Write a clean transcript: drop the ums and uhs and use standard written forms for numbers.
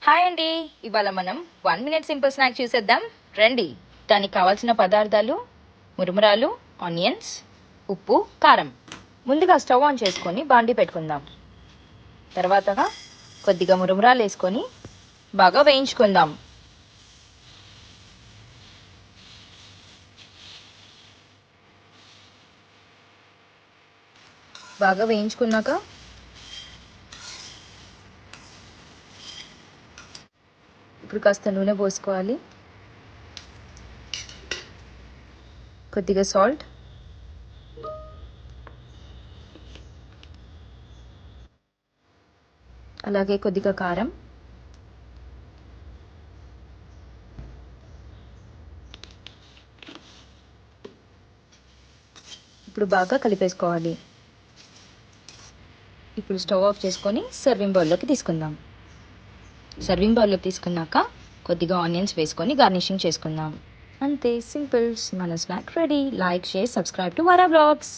Hi అండి. ఇవాళ మనం 1 మినిట్ సింపుల్ స్నాక్ చూసేద్దాం రండి. దానికి కావాల్సిన పదార్థాలు మురుమురాలు, ఆనియన్స్, ఉప్పు, కారం. ముందుగా స్టవ్ ఆన్ చేసుకొని బాండి పెట్టుకుందాం. తర్వాతగా కొద్దిగా మురుమురాలు వేసుకొని బాగా వేయించుకుందాం. బాగా వేయించుకున్నాక ఇప్పుడు కాస్త నూనె పోసుకోవాలి, కొద్దిగా సాల్ట్, అలాగే కొద్దిగా కారం, ఇప్పుడు బాగా కలిపేసుకోవాలి. ఇప్పుడు స్టవ్ ఆఫ్ చేసుకొని సర్వింగ్ బౌల్లోకి తీసుకుందాం. సర్వింగ్ బౌల్లోకి తీసుకున్నాక కొద్దిగా ఆనియన్స్ వేసుకొని గార్నిషింగ్ చేసుకుందాం. అంతే, సింపుల్. మన snack ready. Like, share, subscribe to Vara blogs.